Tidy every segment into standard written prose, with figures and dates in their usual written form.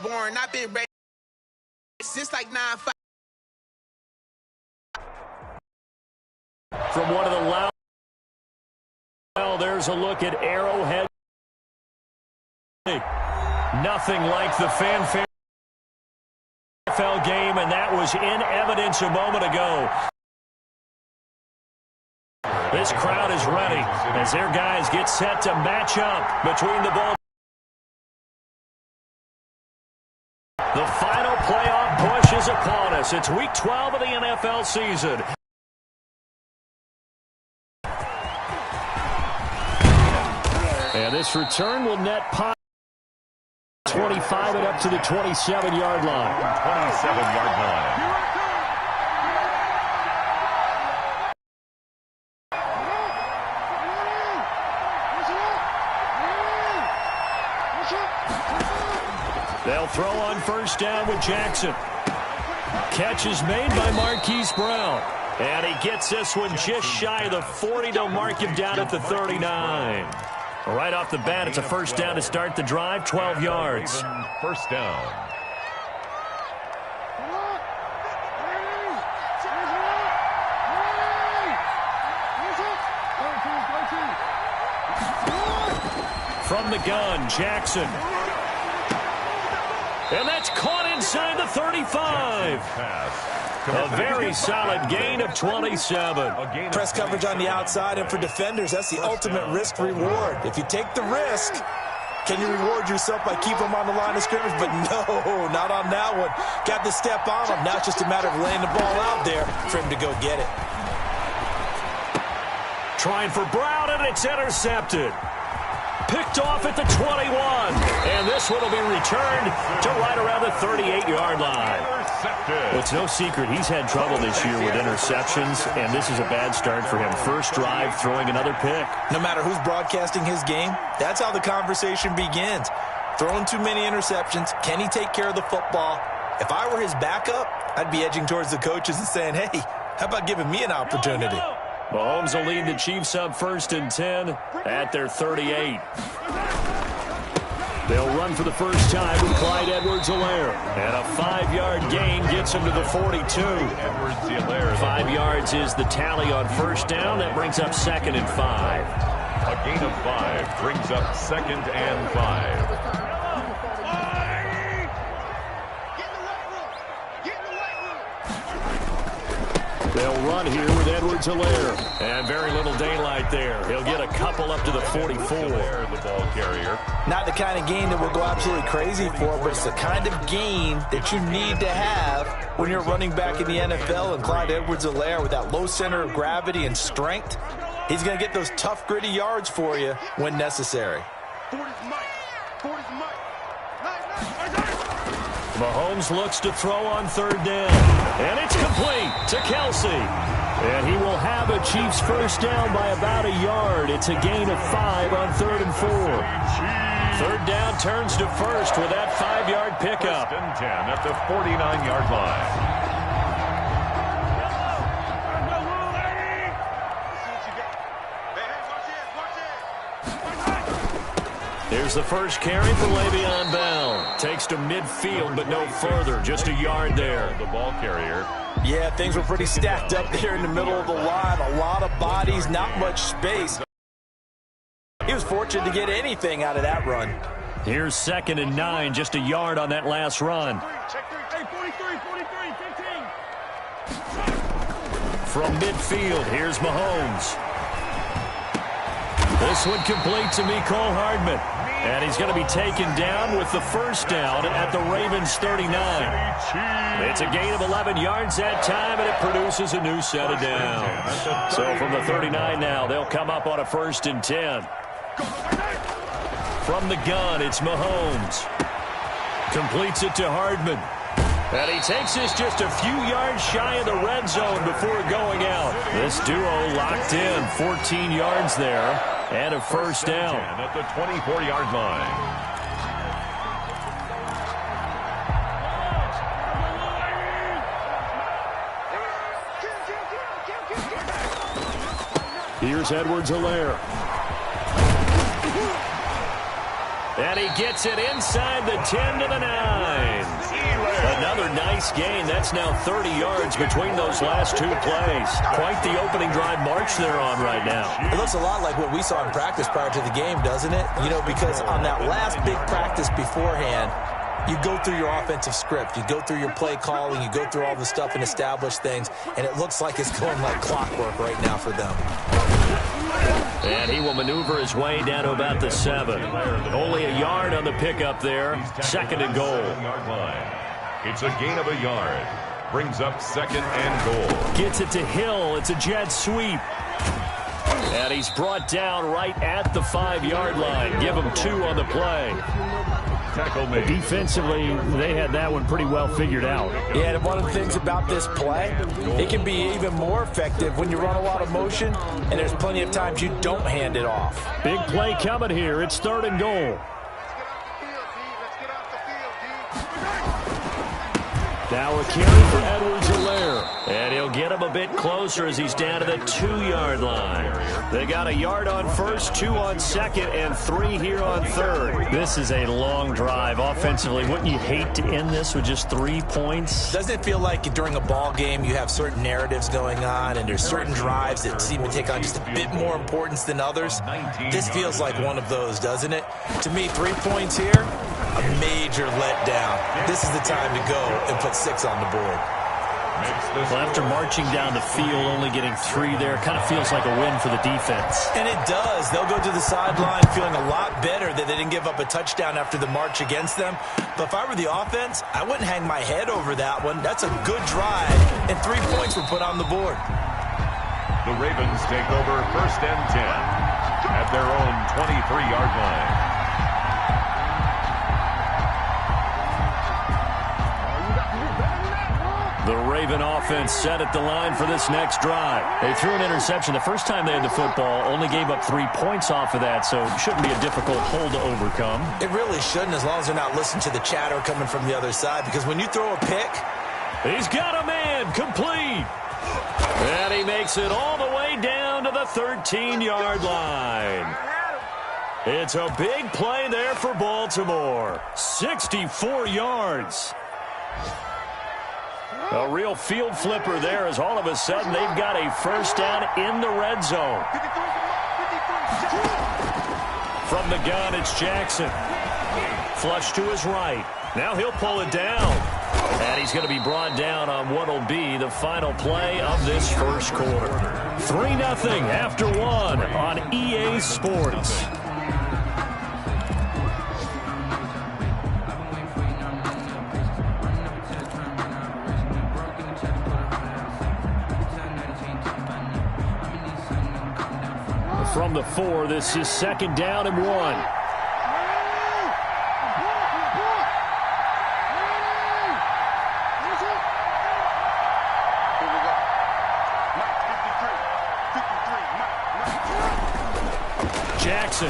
born. I've been ready since like 9-5. From one of the loud. Well, there's a look at Arrowhead. Nothing like the fanfare NFL game, and that was in evidence a moment ago. This crowd is ready as their guys get set to match up between the ball. The final playoff push is upon us. It's Week 12 of the NFL season. And this return will net 25 and up to the 27-yard line. 27-yard line. They'll throw on first down with Jackson. Catch is made by Marquise Brown. And he gets this one just shy of the 40. They'll mark him down at the 39. Right off the bat, it's a first down to start the drive, 12 yards. First down. From the gun, Jackson. And that's caught inside the 35. A very solid gain of 27. Press coverage on the outside, and for defenders, that's the ultimate risk reward. If you take the risk, can you reward yourself by keeping them on the line of scrimmage? But no, not on that one. Got to step on them. Now it's just a matter of laying the ball out there for him to go get it. Trying for Brown, and it's intercepted. Picked off at the 21. And this one will be returned to right around the 38-yard line. It's no secret he's had trouble this year with interceptions, and this is a bad start for him. First drive, throwing another pick. No matter who's broadcasting his game, that's how the conversation begins. Throwing too many interceptions, can he take care of the football? If I were his backup, I'd be edging towards the coaches and saying, hey, how about giving me an opportunity? Mahomes will lead the Chiefs up first and 10 at their 38. They'll run for the first time with Clyde Edwards-Helaire. And a 5-yard gain gets him to the 42. 5 yards is the tally on first down. That brings up 2nd and 5. A gain of 5 brings up 2nd and 5. They'll run here with Edwards-Helaire. And very little daylight there. He'll get a couple up to the 44. The ball carrier. Not the kind of gain that we'll go absolutely crazy for, but it's the kind of gain that you need to have when you're running back in the NFL. And Clyde Edwards-Helaire, with that low center of gravity and strength, he's going to get those tough, gritty yards for you when necessary. Mahomes looks to throw on third down. And it's complete to Kelsey. And he will have a Chiefs first down by about a yard. It's a gain of 5 on 3rd and 4. Third down turns to first with that 5-yard pickup. 1st and 10 at the 49-yard line. Here's the first carry for Le'Veon Bell. Takes to midfield, but no further. Just a yard there. The ball carrier. Yeah, things were pretty stacked up there in the middle of the line. A lot of bodies, not much space. He was fortunate to get anything out of that run. Here's 2nd and 9, just a yard on that last run. From midfield, here's Mahomes. This one complete to Mecole Hardman. And he's going to be taken down with the first down at the Ravens 39. It's a gain of 11 yards that time, and it produces a new set of downs. So from the 39 now, they'll come up on a 1st and 10. From the gun, it's Mahomes. Completes it to Hardman. And he takes this just a few yards shy of the red zone before going out. This duo locked in, 14 yards there, and a first down. At the 24-yard line. Here's Edwards-Helaire. And he gets it inside the 10 to the 9. Another nice gain. That's now 30 yards between those last two plays. Quite the opening drive march they're on right now. It looks a lot like what we saw in practice prior to the game, doesn't it? You know, because on that last big practice beforehand, you go through your offensive script. You go through your play calling. You go through all the stuff and establish things. And it looks like it's going like clockwork right now for them. And he will maneuver his way down to about the 7. Only a yard on the pickup there. Second and goal. It's a gain of a yard. Brings up second and goal. Gets it to Hill. It's a jet sweep. And he's brought down right at the 5-yard line. Give him 2 on the play. Defensively, they had that one pretty well figured out. Yeah, and one of the things about this play, it can be even more effective when you run a lot of motion, and there's plenty of times you don't hand it off. Big play coming here. It's third and goal. Now a carry for Edwards-Helaire. And he'll get him a bit closer as he's down to the 2-yard line. They got a yard on first, 2 on second, and 3 here on third. This is a long drive offensively. Wouldn't you hate to end this with just 3 points? Doesn't it feel like during a ball game you have certain narratives going on and there's certain drives that seem to take on just a bit more importance than others? This feels like one of those, doesn't it? To me, 3 points here, a major letdown. This is the time to go and put 6 on the board. Well, after marching down the field, only getting 3 there, kind of feels like a win for the defense. And it does. They'll go to the sideline feeling a lot better that they didn't give up a touchdown after the march against them. But if I were the offense, I wouldn't hang my head over that one. That's a good drive, and 3 points were put on the board. The Ravens take over first and 10 at their own 23-yard line. The Raven offense set at the line for this next drive. They threw an interception the first time they had the football, only gave up 3 points off of that, so it shouldn't be a difficult hole to overcome. It really shouldn't, as long as they're not listening to the chatter coming from the other side, because when you throw a pick... He's got a man, complete. And he makes it all the way down to the 13-yard line. It's a big play there for Baltimore. 64 yards. A real field flipper there as all of a sudden they've got a first down in the red zone. From the gun, it's Jackson. Flush to his right. Now he'll pull it down. And he's going to be brought down on what will be the final play of this first quarter. 3-0 after 1 on EA Sports. From the 4, this is second down and 1. Jackson.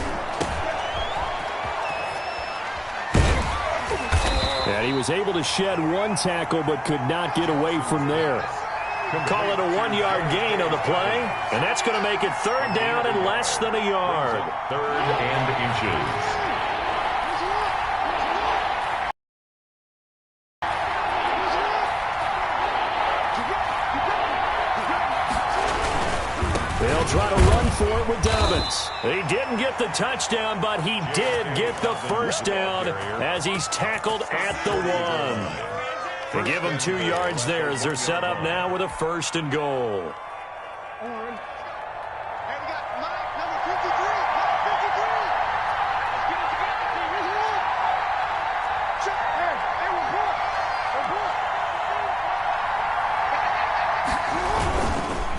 And he was able to shed 1 tackle but could not get away from there. Call it a 1-yard gain on the play, and that's going to make it third down and less than a yard. Third and inches. They'll try to run for it with Dobbins. He didn't get the touchdown, but he did get the first down as he's tackled at the 1. They give him 2 yards there as they're set up now with a first and goal.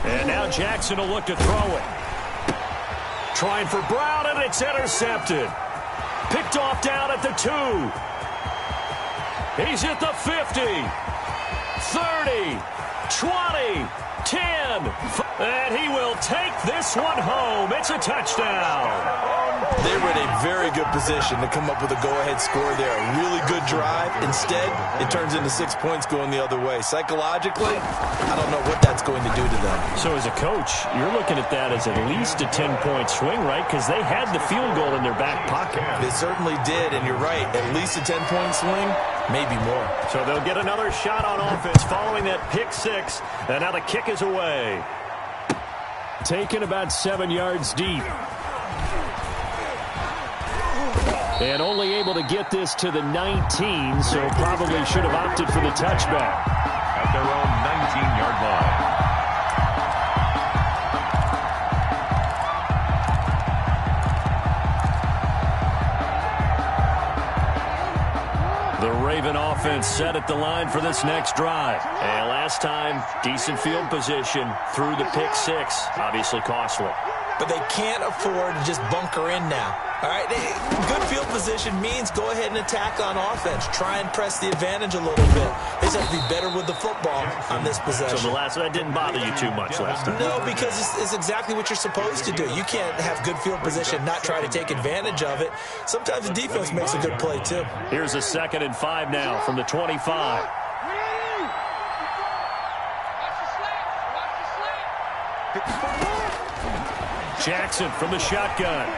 And now Jackson will look to throw it. Trying for Brown, and it's intercepted. Picked off down at the 2. He's at the 50, 30, 20, 10, and he will take this one home. It's a touchdown. They were in a very good position to come up with a go-ahead score there. A really good drive. Instead, it turns into 6 points going the other way. Psychologically, I don't know what that's going to do to them. So as a coach, you're looking at that as at least a 10-point swing, right? Because they had the field goal in their back pocket. They certainly did, and you're right. At least a 10-point swing, maybe more. So they'll get another shot on offense following that pick six. And now the kick is away. Taken about 7 yards deep. And only able to get this to the 19, so probably should have opted for the touchback. At their own 19-yard line. The Raven offense set at the line for this next drive. And last time, decent field position through the pick six. Obviously costly. But they can't afford to just bunker in now. All right, good field position means go ahead and attack on offense. Try and press the advantage a little bit. They just have to be better with the football on this possession. So that didn't bother you too much last time? No, because it's exactly what you're supposed to do. You can't have good field position, not try to take advantage of it. Sometimes the defense makes a good play, too. Here's a 2nd and 5 now from the 25. Jackson from the shotgun.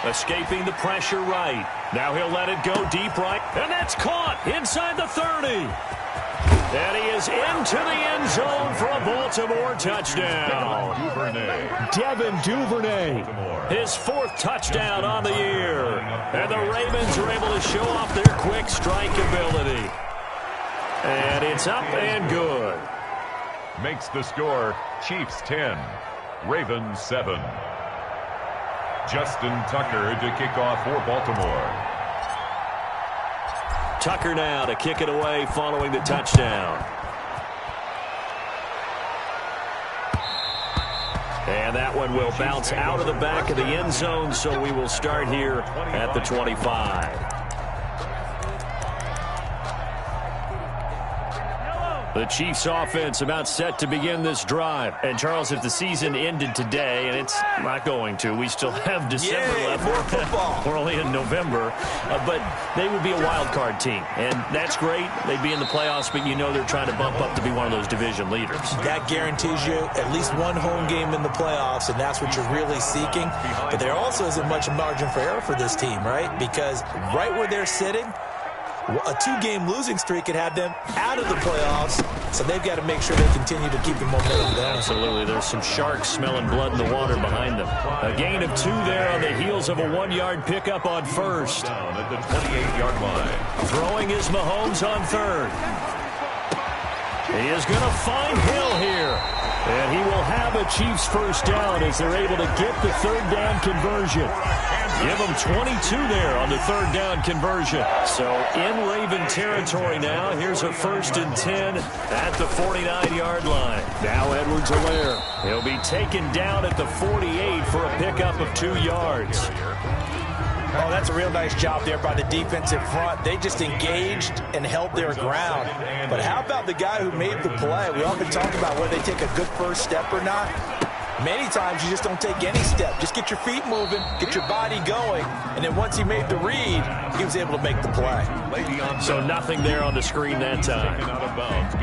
Escaping the pressure right. Now he'll let it go deep right. And that's caught inside the 30. And he is into the end zone for a Baltimore touchdown. Devin Duvernay. His 4th touchdown on the year. And the Ravens are able to show off their quick strike ability. And it's up and good. Makes the score Chiefs 10, Ravens 7. Justin Tucker to kick off for Baltimore. Tucker now to kick it away following the touchdown. And that one will bounce out of the back of the end zone, so we will start here at the 25. The Chiefs offense about set to begin this drive. And, Charles, if the season ended today, and it's not going to, we still have December left. More football. We're only in November. But they would be a wild card team. And that's great. They'd be in the playoffs, but you know they're trying to bump up to be one of those division leaders. That guarantees you at least one home game in the playoffs, and that's what you're really seeking. But there also isn't much margin for error for this team, right? Because right where they're sitting, a 2-game losing streak could have them out of the playoffs, so they've got to make sure they continue to keep the momentum down. Absolutely. There's some sharks smelling blood in the water behind them. A gain of 2 there on the heels of a 1-yard pickup on first. Down at the 28-yard line. Throwing is Mahomes on 3rd. He is going to find Hill here. And he will have a Chiefs first down as they're able to get the 3rd down conversion. Give them 22 there on the 3rd down conversion. So in Raven territory now. Here's a 1st and 10 at the 49-yard line. Now Edwards-Helaire. He'll be taken down at the 48 for a pickup of 2 yards. Oh, that's a real nice job there by the defensive front. They just engaged and held their ground. But how about the guy who made the play? We often talk about whether they take a good first step or not. Many times you just don't take any step. Just get your feet moving, get your body going, and then once he made the read, he was able to make the play. So nothing there on the screen that time.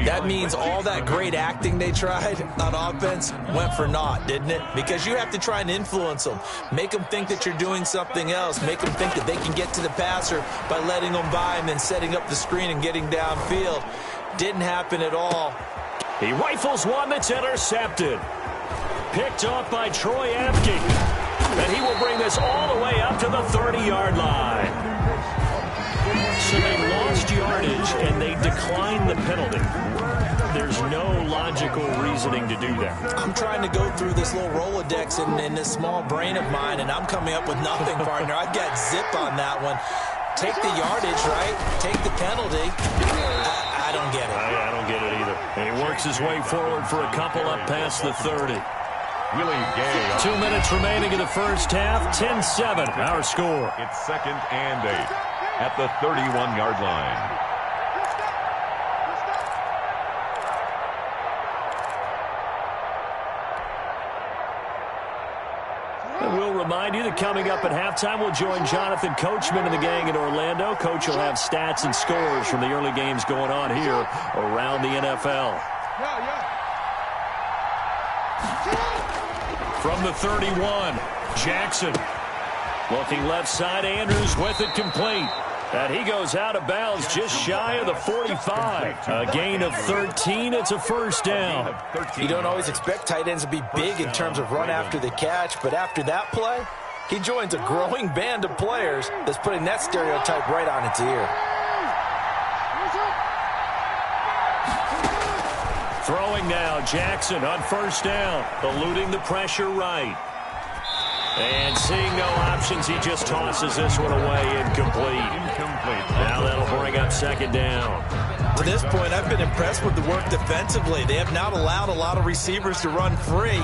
That means all that great acting they tried on offense went for naught, didn't it? Because you have to try and influence them. Make them think that you're doing something else. Make them think that they can get to the passer by letting them by and then setting up the screen and getting downfield. Didn't happen at all. He rifles one that's intercepted. Picked off by Troy Apke. And he will bring this all the way up to the 30-yard line. So they lost yardage, and they declined the penalty. There's no logical reasoning to do that. I'm trying to go through this little Rolodex in this small brain of mine, and I'm coming up with nothing, partner. I've got zip on that one. Take the yardage, right? Take the penalty. I don't get it. I don't get it either. And he works his way forward for a couple up past the 30. Willie Gay. 2 minutes remaining in the first half. 10-7, our score. It's 2nd and 8 at the 31-yard line. will remind you that coming up at halftime, we'll join Jonathan Coachman and the gang in Orlando. Coach will have stats and scores from the early games going on here around the NFL. From the 31, Jackson. Looking left side, Andrews with it complete. And he goes out of bounds just shy of the 45. A gain of 13. It's a first down. You don't always expect tight ends to be big in terms of run after the catch, but after that play, he joins a growing band of players that's putting that stereotype right on its ear. Throwing now, Jackson on first down, eluding the pressure right. And seeing no options, he just tosses this one away, incomplete. Now that'll bring up second down. To this point, I've been impressed with the work defensively. They have not allowed a lot of receivers to run free.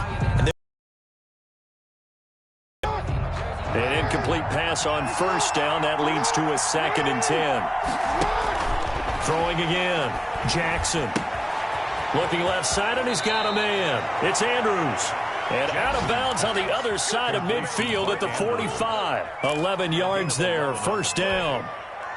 An incomplete pass on first down. That leads to a 2nd and 10. Throwing again, Jackson. Looking left side, and he's got a man. It's Andrews. And out of bounds on the other side of midfield at the 45. 11 yards there, first down.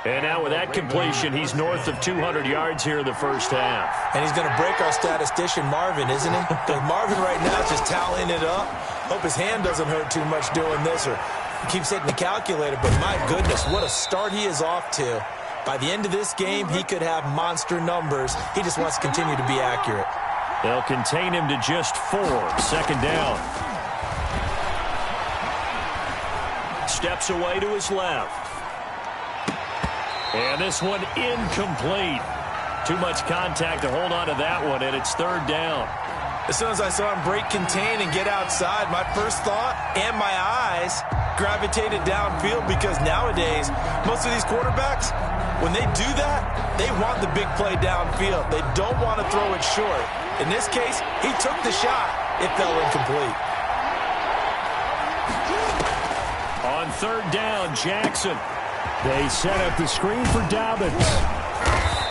And now with that completion, he's north of 200 yards here in the first half. And he's going to break our statistician Marvin, isn't he? Because Marvin right now is just tallying it up. Hope his hand doesn't hurt too much doing this, or he keeps hitting the calculator. But my goodness, what a start he is off to. By the end of this game, he could have monster numbers. He just wants to continue to be accurate. They'll contain him to just 4. Second down. Steps away to his left. And this one incomplete. Too much contact to hold on to that one, and it's third down. As soon as I saw him break contain and get outside, my first thought and my eyes gravitated downfield, because nowadays, most of these quarterbacks, when they do that, they want the big play downfield. They don't want to throw it short. In this case, he took the shot. It fell incomplete. On third down, Jackson. They set up the screen for Dobbins.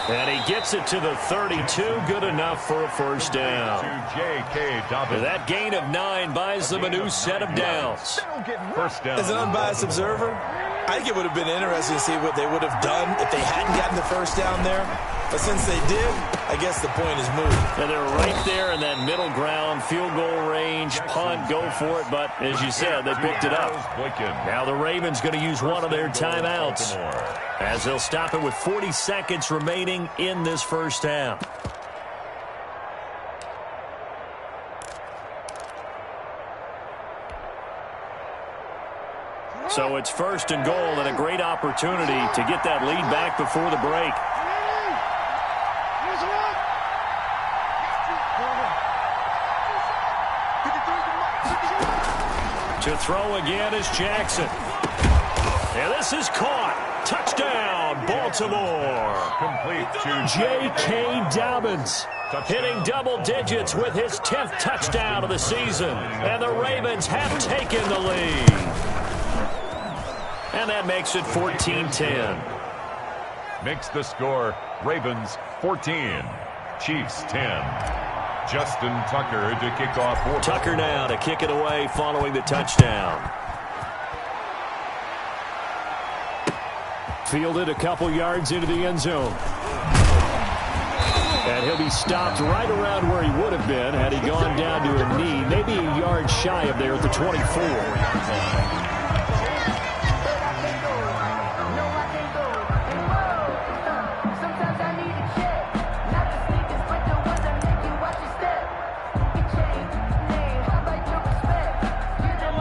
And he gets it to the 32. Good enough for a first down. That gain of 9 buys them a new set of downs. First down. As an unbiased observer, I think it would have been interesting to see what they would have done if they hadn't gotten the first down there. But since they did, I guess the point is moved. And they're right there in that middle ground, field goal range, punt, go for it. But as you said, they picked it up. Now the Ravens going to use one of their timeouts, as they'll stop it with 40 seconds remaining in this first half. So it's first and goal, and a great opportunity to get that lead back before the break. To throw again is Jackson. And this is caught. Touchdown, Baltimore. Complete to J.K. Dobbins, hitting double digits with his 10th touchdown of the season. And the Ravens have taken the lead. And that makes it 14-10. Makes the score Ravens 14, Chiefs 10. Justin Tucker to kick off. Tucker now to kick it away following the touchdown. Fielded a couple yards into the end zone. And he'll be stopped right around where he would have been had he gone down to a knee, maybe a yard shy of there at the 24.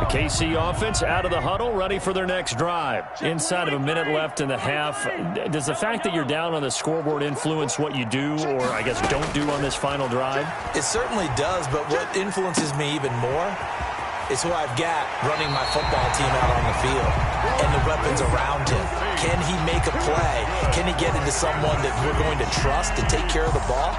KC offense out of the huddle, ready for their next drive. Inside of a minute left in the half, does the fact that you're down on the scoreboard influence what you do, or I guess don't do on this final drive? It certainly does, but what influences me even more is who I've got running my football team out on the field and the weapons around him. Can he make a play? Can he get into someone that we're going to trust to take care of the ball?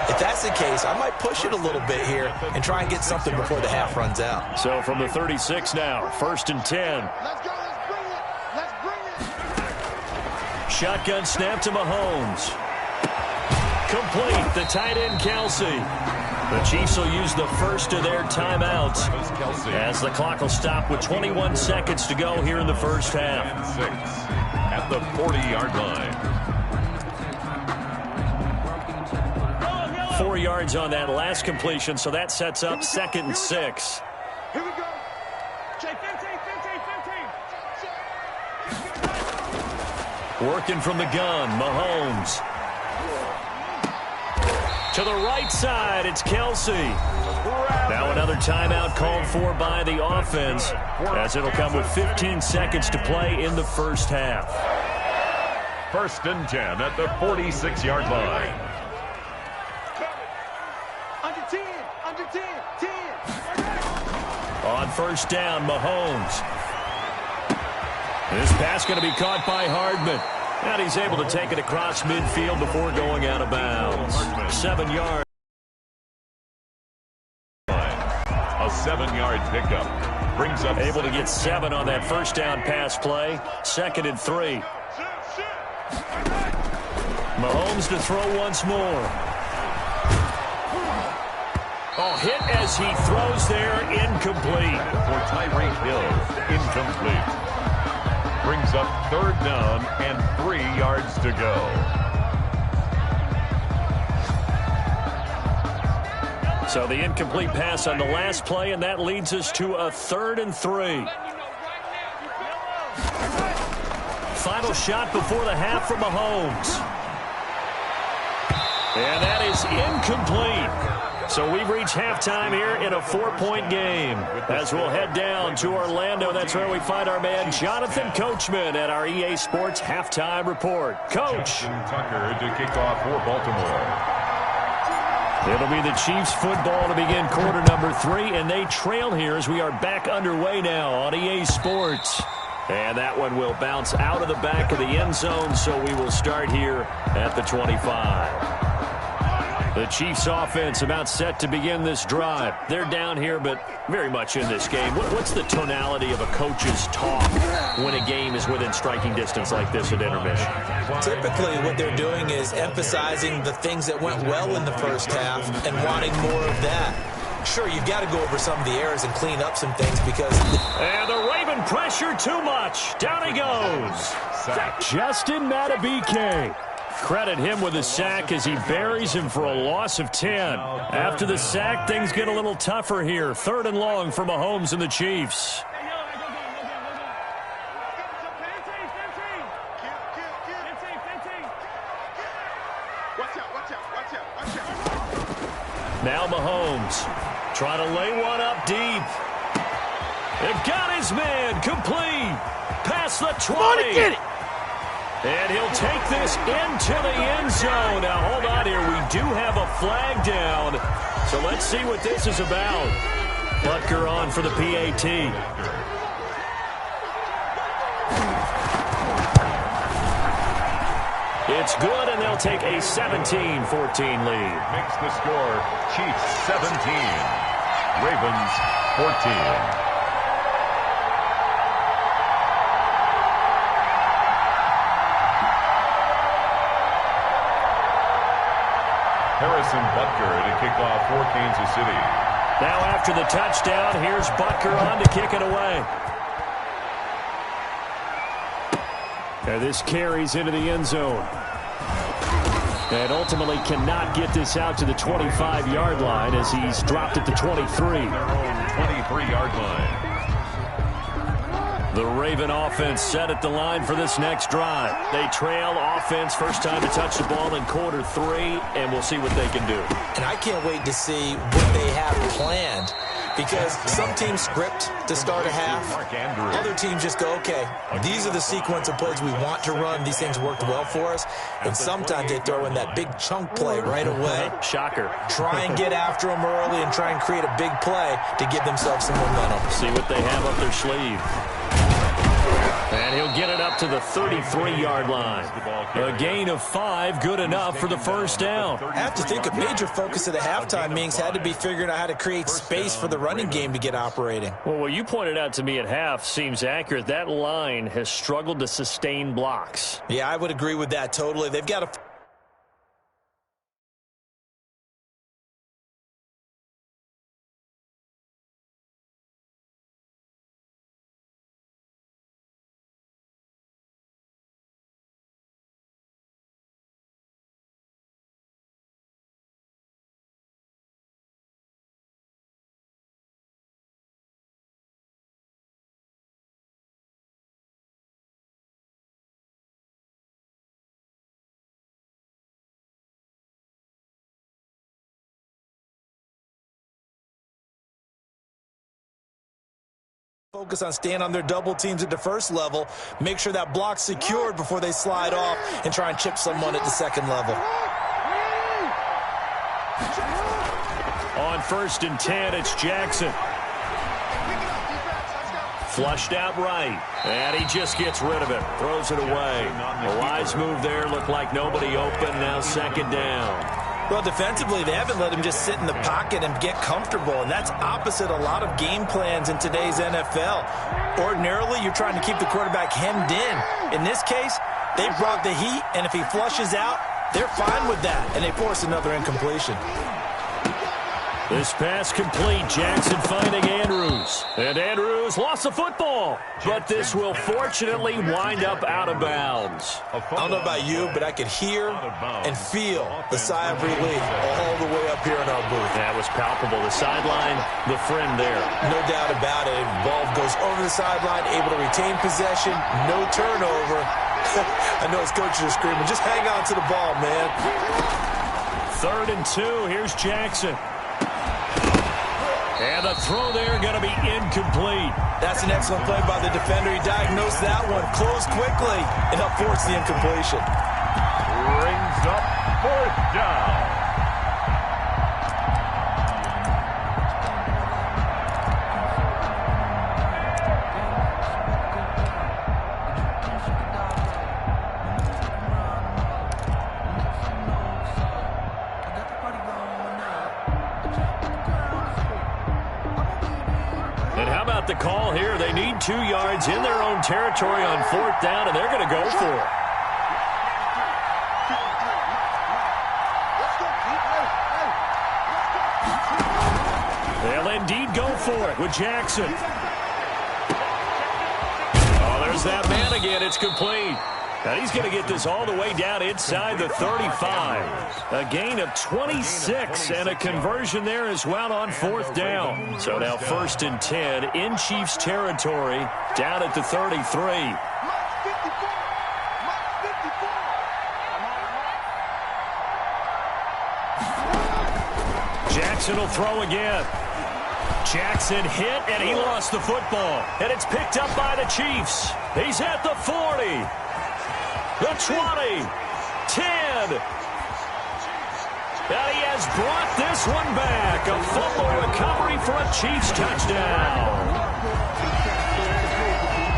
If that's the case, I might push it a little bit here and try and get something before the half runs out. So from the 36 now, first and 10. Let's go. Let's bring it. Shotgun snap to Mahomes. Complete, the tight end Kelsey. The Chiefs will use the first of their timeouts as the clock will stop with 21 seconds to go here in the first half. 6 at the 40-yard line. 4 yards on that last completion, so that sets up 2nd and 6. Here we go. Jay, 15. Working from the gun, Mahomes. To the right side, it's Kelsey. Now another timeout called for by the offense, as it'll come with 15 seconds to play in the first half. 1st and 10 at the 46-yard line. Under 10. On 1st down, Mahomes. This pass going to be caught by Hardman. And he's able to take it across midfield before going out of bounds. 7 yards. A 7-yard pickup. Brings up able to get 7 on that 1st down pass play. 2nd and 3. Mahomes to throw once more. Oh, hit as he throws there, incomplete. For Tyreek Hill, incomplete. Brings up 3rd down and 3 yards to go. So the incomplete pass on the last play, and that leads us to a 3rd and 3. Final shot before the half from Mahomes. And that is incomplete. So we've reached halftime here in a 4-point game. As we'll head down to Orlando, that's where we find our man Jonathan Coachman at our EA Sports Halftime Report. Coach. Tucker to kick off for Baltimore. It'll be the Chiefs football to begin quarter number 3, and they trail here as we are back underway now on EA Sports. And that one will bounce out of the back of the end zone, so we will start here at the 25. The Chiefs offense about set to begin this drive. They're down here, but very much in this game. What's the tonality of a coach's talk when a game is within striking distance like this at intermission? Typically, what they're doing is emphasizing the things that went well in the first half and wanting more of that. Sure, you've got to go over some of the errors and clean up some things because... And the Raven pressure too much. Down he goes. Justin Matabike. Credit him with a sack as he buries him for a loss of 10. After the sack, things get a little tougher here. 3rd and long for Mahomes and the Chiefs. Now Mahomes trying to lay one up deep. They've got his man complete. Past the 20. Get it. And he'll take this into the end zone. Now, hold on here. We do have a flag down. So let's see what this is about. Butker on for the PAT. It's good, and they'll take a 17-14 lead. Makes the score Chiefs 17, Ravens 14. Harrison Butker to kick off for Kansas City. Now after the touchdown, here's Butker on to kick it away. And this carries into the end zone. And ultimately cannot get this out to the 25-yard line as he's dropped at the 23. 23-yard line. The Raven offense set at the line for this next drive. They trail offense, first time to touch the ball in quarter 3, and we'll see what they can do. And I can't wait to see what they have planned, because some teams script to start a half. Other teams just go, okay, these are the sequence of plays we want to run. These things worked well for us. And sometimes they throw in that big chunk play right away. Shocker. Try and get after them early and try and create a big play to give themselves some momentum. See what they have up their sleeve. And he'll get it up to the 33-yard line. A gain of 5, good enough for the first down. I have to think a major focus of the halftime meetings had to be figuring out how to create space for the running game to get operating. Well, what you pointed out to me at half seems accurate. That line has struggled to sustain blocks. Yeah, I would agree with that totally. They've got to Focus on staying on their double teams at the first level. Make sure that block's secured before they slide off and try and chip someone at the second level. On 1st and 10, it's Jackson. Flushed out right, and he just gets rid of it. Throws it away. A wise move there. Looked like nobody open. Now 2nd down. Well, defensively, they haven't let him just sit in the pocket and get comfortable, and that's opposite a lot of game plans in today's NFL. Ordinarily, you're trying to keep the quarterback hemmed in. In this case, they brought the heat, and if he flushes out, they're fine with that, and they force another incompletion. This pass complete. Jackson finding Andrews. And Andrews lost the football. But this will fortunately wind up out of bounds. I don't know about you, but I could hear and feel the sigh of relief all the way up here in our booth. That was palpable. The sideline, the friend there. No doubt about it. Ball goes over the sideline, able to retain possession, no turnover. I know his coaches are screaming, just hang on to the ball, man. 3rd and 2. Here's Jackson. And the throw there going to be incomplete. That's an excellent play by the defender. He diagnosed that one, closed quickly, and forced the incompletion. Brings up 4th down. The call here, they need 2 yards in their own territory on 4th down, and they're going to go for it. They'll indeed go for it with Jackson. Oh, there's that man again. It's complete. And he's going to get this all the way down inside the 35. A gain of 26 and a conversion there as well on 4th down. So now 1st and 10 in Chiefs territory down at the 33. Jackson will throw again. Jackson hit, and he lost the football. And it's picked up by the Chiefs. He's at the 40. The 20, 10. And he has brought this one back. A fumble recovery for a Chiefs touchdown.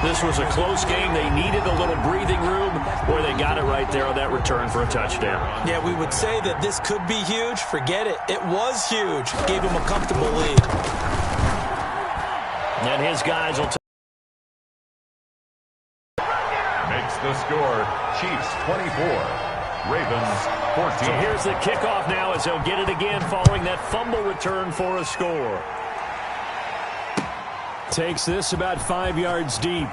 This was a close game. They needed a little breathing room. Boy, they got it right there on that return for a touchdown. Yeah, we would say that this could be huge. Forget it. It was huge. Gave him a comfortable lead. And his guys will makes the score Chiefs 24, Ravens 14. So here's the kickoff now as they'll get it again following that fumble return for a score. Takes this about 5 yards deep.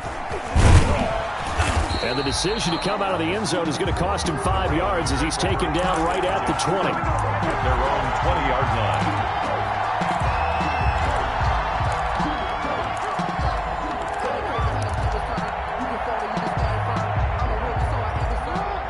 And the decision to come out of the end zone is going to cost him 5 yards as he's taken down right at the 20. At their own 20-yard line.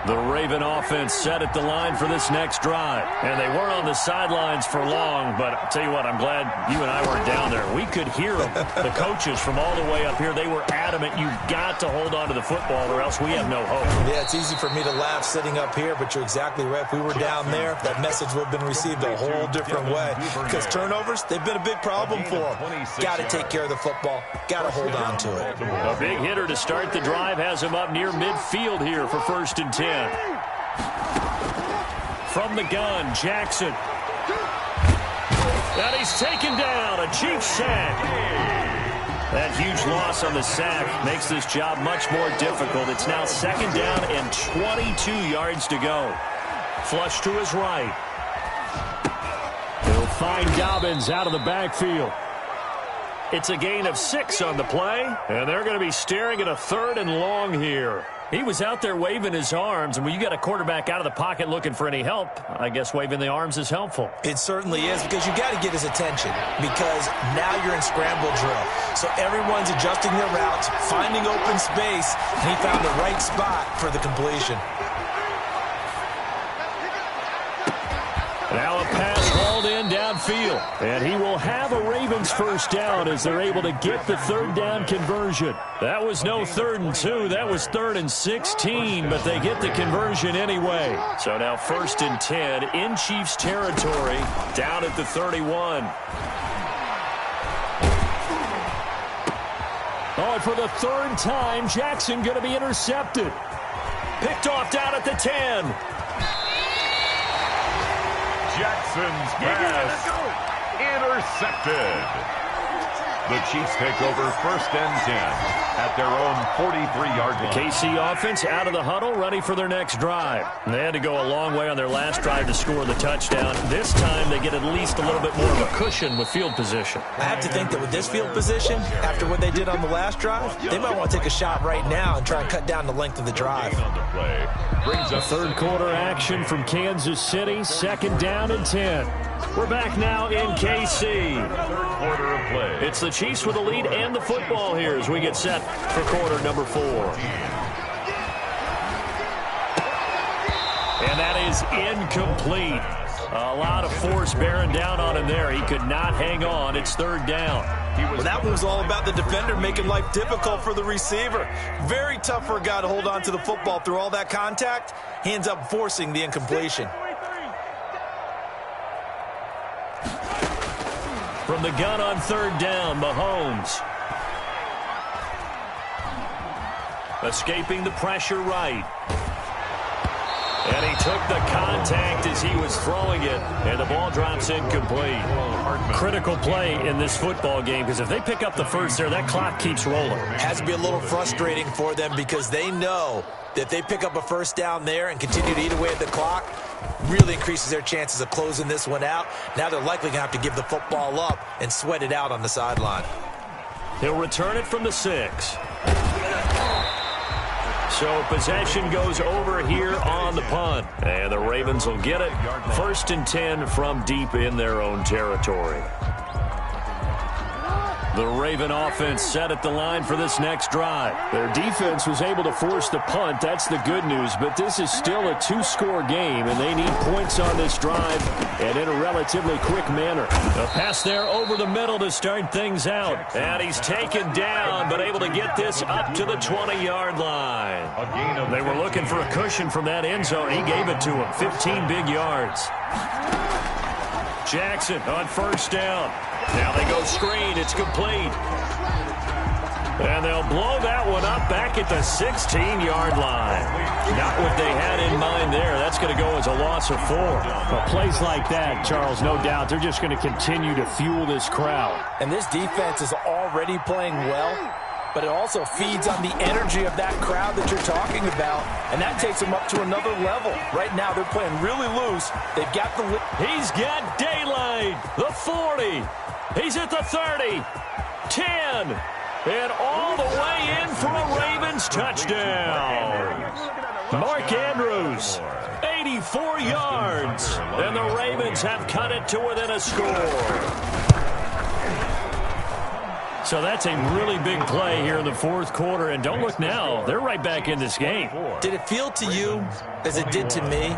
The Raven offense set at the line for this next drive. And they weren't on the sidelines for long, but I'll tell you what, I'm glad you and I weren't down there. We could hear them. The coaches from all the way up here, they were adamant, you've got to hold on to the football or else we have no hope. Yeah, it's easy for me to laugh sitting up here, but you're exactly right. If we were down there, that message would have been received a whole different way. Because turnovers, they've been a big problem for them. Got to take care of the football. Got to hold on to it. A big hitter to start the drive has him up near midfield here for 1st and 10. From the gun, Jackson. And he's taken down. A Chiefs sack. That huge loss on the sack makes this job much more difficult. It's now 2nd down and 22 yards to go. Flush to his right. He'll find Dobbins out of the backfield. It's a gain of 6 on the play, and they're going to be staring at a 3rd and long here. He was out there waving his arms, and when you got a quarterback out of the pocket looking for any help, I guess waving the arms is helpful. It certainly is, because you got to get his attention, because now you're in scramble drill. So everyone's adjusting their routes, finding open space, and he found the right spot for the completion. Now a pass hauled in downfield. field. And he will have a Ravens first down as they're able to get the third down conversion. That was no 3rd and 2. That was 3rd and 16, but they get the conversion anyway. So now 1st and 10 in Chiefs territory, down at the 31. Oh, and for the 3rd time, Jackson going to be intercepted. Picked off down at the 10. Jackson's pass intercepted. The Chiefs take over 1st and 10 at their own 43-yard line. KC offense out of the huddle, ready for their next drive. They had to go a long way on their last drive to score the touchdown. This time they get at least a little bit more of a cushion with field position. I have to think that with this field position, after what they did on the last drive, they might want to take a shot right now and try and cut down the length of the drive. Brings up 3rd quarter action from Kansas City, 2nd down and 10. We're back now in KC. 3rd quarter of play. It's the Chiefs with the lead and the football here as we get set for quarter number 4. And that is incomplete. A lot of force bearing down on him there. He could not hang on. It's 3rd down. Well, that one was all about the defender making life difficult for the receiver. Very tough for a guy to hold on to the football through all that contact. He ends up forcing the incompletion. From the gun on 3rd down, Mahomes. Escaping the pressure right. And he took the contact as he was throwing it, and the ball drops incomplete. Critical play in this football game, because if they pick up the first there, that clock keeps rolling. Has to be a little frustrating for them because they know that if they pick up a first down there and continue to eat away at the clock, really increases their chances of closing this one out. Now they're likely going to have to give the football up and sweat it out on the sideline. He'll return it from the 6. So possession goes over here on the punt. And the Ravens will get it. 1st and 10 from deep in their own territory. The Raven offense set at the line for this next drive. Their defense was able to force the punt. That's the good news. But this is still a 2-score game, and they need points on this drive and in a relatively quick manner. A pass there over the middle to start things out. And he's taken down, but able to get this up to the 20-yard line. They were looking for a cushion from that end zone. He gave it to him. 15 big yards. Jackson on 1st down. Now they go screen. It's complete. And they'll blow that one up back at the 16-yard line. Not what they had in mind there. That's going to go as a loss of 4. But plays like that, Charles, no doubt, they're just going to continue to fuel this crowd. And this defense is already playing well, but it also feeds on the energy of that crowd that you're talking about, and that takes them up to another level. Right now, they're playing really loose. They've got the... He's got daylight. The 40. He's at the 30. 10. And all the way in for a Ravens touchdown. Mark Andrews, 84 yards. And the Ravens have cut it to within a score. So that's a really big play here in the 4th quarter. And don't look now, they're right back in this game. Did it feel to you, as it did to me,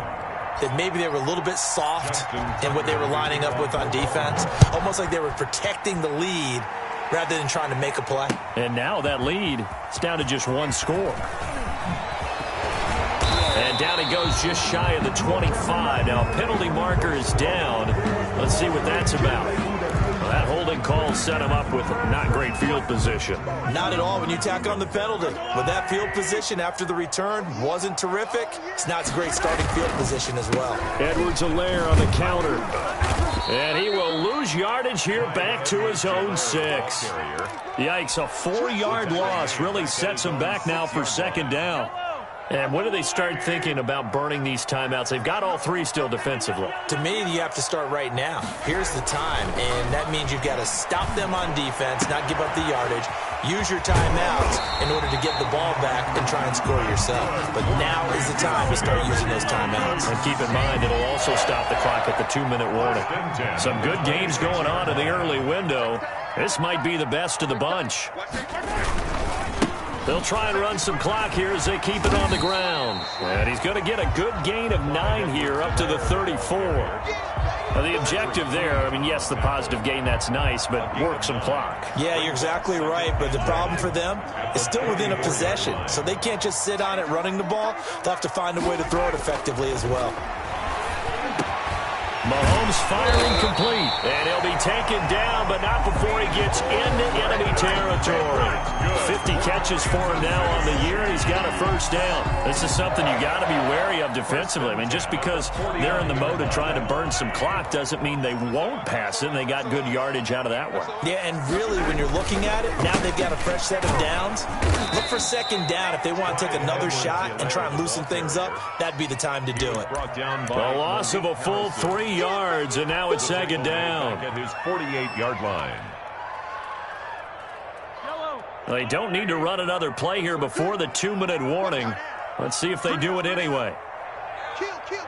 that maybe they were a little bit soft in what they were lining up with on defense? Almost like they were protecting the lead rather than trying to make a play. And now that lead is down to just 1 score. And down it goes just shy of the 25. Now penalty marker is down. Let's see what that's about. Well, that holding call set him up with not great field position. Not at all when you tack on the penalty. But that field position after the return wasn't terrific. It's not a great starting field position as well. Edwards-Helaire on the counter. And he will lose yardage here back to his own 6. Yikes, a 4-yard loss really sets him back now for 2nd down. And when do they start thinking about burning these timeouts? They've got all 3 still defensively. To me, you have to start right now. Here's the time, and that means you've got to stop them on defense, not give up the yardage, use your timeouts in order to get the ball back and try and score yourself. But now is the time to start using those timeouts. And keep in mind, it'll also stop the clock at the 2-minute warning. Some good games going on in the early window. This might be the best of the bunch. They'll try and run some clock here as they keep it on the ground. And he's going to get a good gain of 9 here up to the 34. Now, the objective there, I mean, yes, the positive gain, that's nice, but work some clock. Yeah, you're exactly right, but the problem for them is still within a possession, so they can't just sit on it running the ball. They'll have to find a way to throw it effectively as well. Mahomes firing complete, and he'll be taken down, but not before he gets into enemy territory. 50 catches for him now on the year, and he's got a first down. This is something you got to be wary of defensively. I mean, just because they're in the mode of trying to burn some clock doesn't mean they won't pass it, and they got good yardage out of that one. Yeah, and really, when you're looking at it, now they've got a fresh set of downs. Look for second down. If they want to take another shot and try and loosen things up, that'd be the time to do it. A loss of a full 3 yards, and now it's second down. At his 48-yard line. They don't need to run another play here before the 2-minute warning. Let's see if they do it anyway. Kill. 15.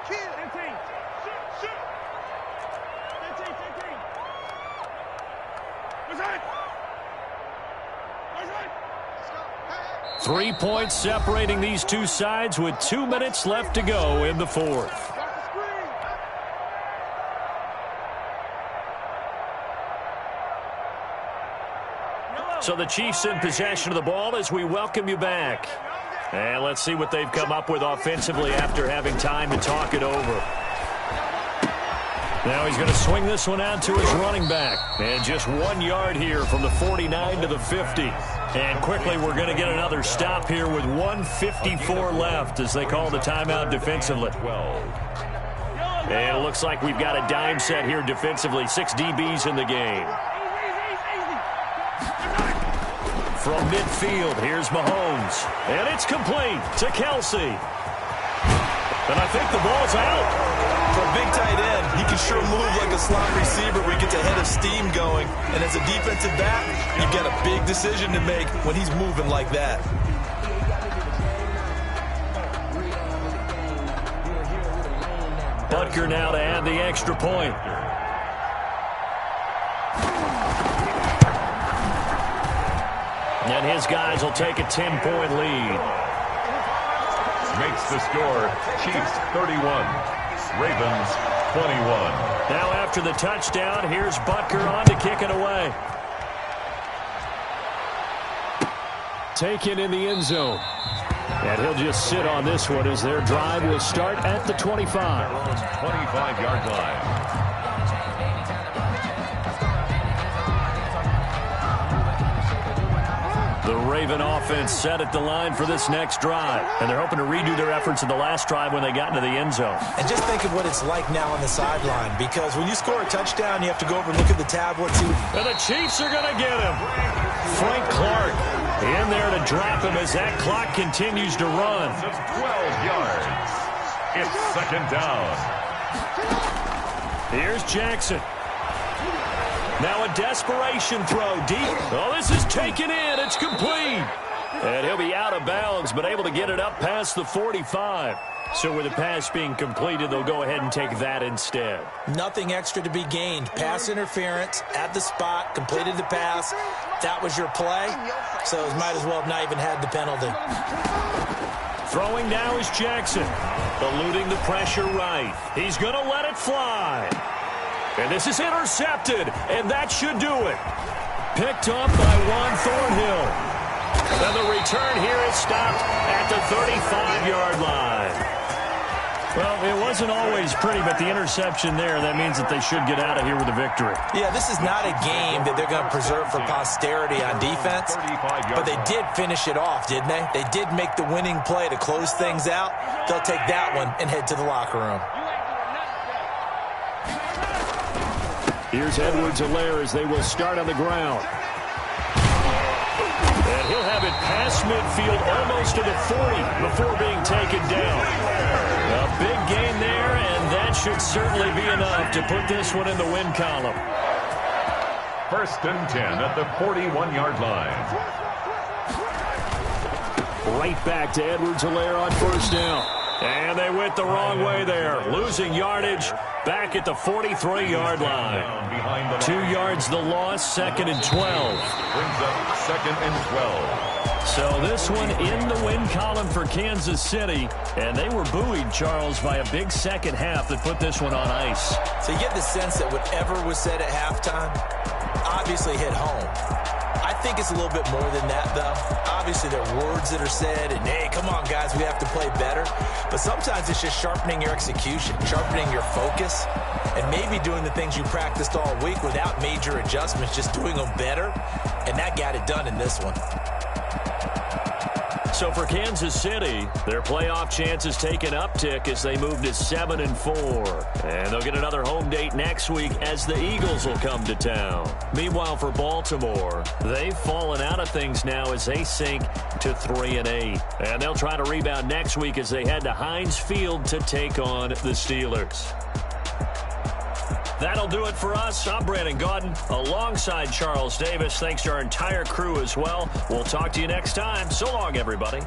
Shoot. 15. What's that? 3 points separating these two sides with 2 minutes left to go in the fourth. So the Chiefs in possession of the ball as we welcome you back. And let's see what they've come up with offensively after having time to talk it over. Now he's going to swing this one out to his running back. And just 1 yard here from the 49 to the 50. And quickly we're going to get another stop here with 1:54 left as they call the timeout defensively. And it looks like we've got a dime set here defensively. 6 DBs in the game. From midfield, here's Mahomes. And it's complete to Kelsey. And I think the ball's out. For a big tight end, he can sure move like a slot receiver where he gets a head of steam going. And as a defensive back, you've got a big decision to make when he's moving like that. Butker now to add the extra point. And his guys will take a 10-point lead. Makes the score Chiefs 31, Ravens 21. Now after the touchdown, here's Butker on to kick it away. Taken in the end zone. And he'll just sit on this one as their drive will start at the 25. 25-yard line. The Raven offense set at the line for this next drive. And they're hoping to redo their efforts in the last drive when they got into the end zone. And just think of what it's like now on the sideline, because when you score a touchdown, you have to go over and look at the tablet. And the Chiefs are going to get him. Frank Clark in there to drop him as that clock continues to run. 12 yards. It's second down. Here's Jackson. Now a desperation throw deep. Oh, this is taken in. It's complete. And he'll be out of bounds, but able to get it up past the 45. So with the pass being completed, they'll go ahead and take that instead. Nothing extra to be gained. Pass interference at the spot, completed the pass. That was your play, so might as well have not even had the penalty. Throwing now is Jackson. Eluding the pressure right. He's going to let it fly. And this is intercepted, and that should do it. Picked up by Juan Thornhill. And the return here is stopped at the 35-yard line. Well, it wasn't always pretty, but the interception there, that means that they should get out of here with a victory. Yeah, this is not a game that they're going to preserve for posterity on defense, but they did finish it off, didn't they? They did make the winning play to close things out. They'll take that one and head to the locker room. Here's Edwards-Helaire as they will start on the ground. And he'll have it past midfield almost to the 40 before being taken down. A big gain there, and that should certainly be enough to put this one in the win column. First and 10 at the 41-yard line. Right back to Edwards-Helaire on first down. And they went the wrong way there, losing yardage back at the 43-yard line. 2 yards the loss, second and 12. Brings up second and 12. So this one in the win column for Kansas City, and they were buoyed, Charles, by a big second half that put this one on ice. So you get the sense that whatever was said at halftime obviously hit home. I think it's a little bit more than that, though. Obviously, there are words that are said, and, hey, come on, guys, we have to play better. But sometimes it's just sharpening your execution, sharpening your focus, and maybe doing the things you practiced all week without major adjustments, just doing them better, and that got it done in this one. So for Kansas City, their playoff chances take an uptick as they move to 7-4. And they'll get another home date next week as the Eagles will come to town. Meanwhile, for Baltimore, they've fallen out of things now as they sink to 3-8. And they'll try to rebound next week as they head to Heinz Field to take on the Steelers. That'll do it for us. I'm Brandon Gaudin alongside Charles Davis. Thanks to our entire crew as well. We'll talk to you next time. So long, everybody.